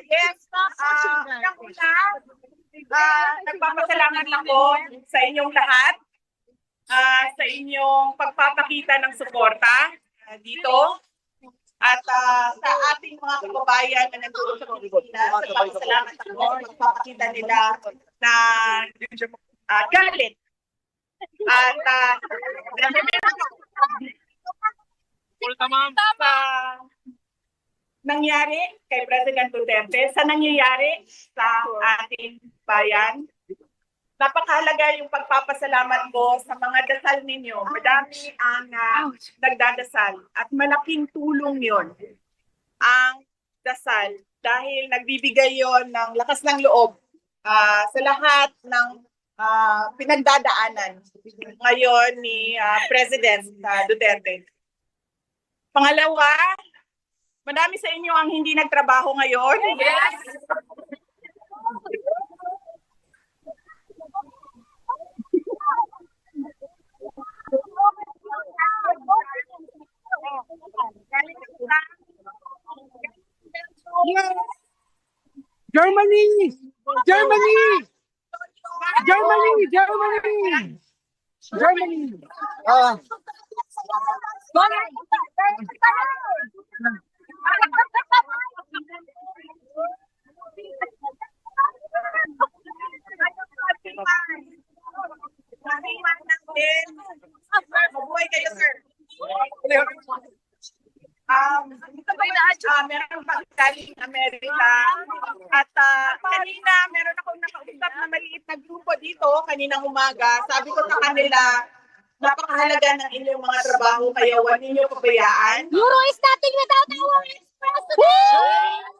Yes, una, nagpapasalamat ako sa inyong lahat, sa inyong pagpapakita ng suporta dito at sa ating mga kababayan na nandoon sa Pilipinas. Nagpapasalamat ako sa pagpapakita nila na galit at sa nangyari kay President Duterte, sa nangyayari sa ating bayan. Napakahalaga yung pagpapasalamat ko sa mga dasal ninyo. Madami ang nagdadasal at malaking tulong yon ang dasal dahil nagbibigay yon ng lakas ng loob sa lahat ng pinagdadaanan ngayon ni President Duterte. Pangalawa, madami sa inyo ang hindi nagtrabaho ngayon. Yes. Germany! Germany! Germany! Germany! Germany! Mabuhay kayo, sir. Meron pa galing Amerika at kanina meron akong nakausap na maliit na grupo dito kaninang umaga. Sabi ko sa kanila, napakahalaga ng inyong mga trabaho kaya huwag ninyo pabayaan. Euro is nothing without our ex-president!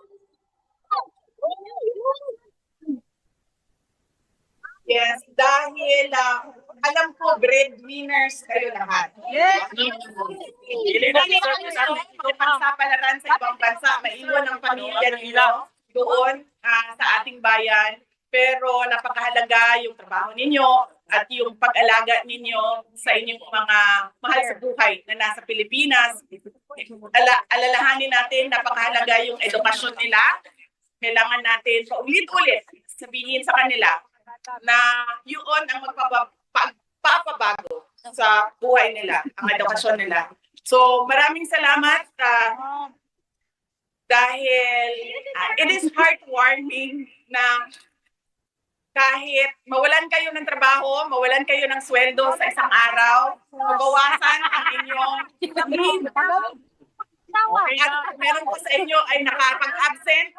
Yes, dahil alam ko breadwinners kayo lahat. Yes. Hindi pagsapalaran sa ibang bansa, maiwan ang pamilya nila doon sa ating bayan. Pero napakahalaga yung trabaho ninyo at yung pag-alaga ninyo sa inyong mga mahal sa buhay na nasa Pilipinas. Alalahanin natin, napakahalaga yung edukasyon nila. Kailangan natin paulit-ulit sabihin sa kanila na yun ang magpapabago sa buhay nila, ang edukasyon nila. So maraming salamat dahil it is heartwarming na kahit mawalan kayo ng trabaho, mawalan kayo ng sweldo sa isang araw, mabawasan ang inyong at meron po sa inyo ay nakapag-absent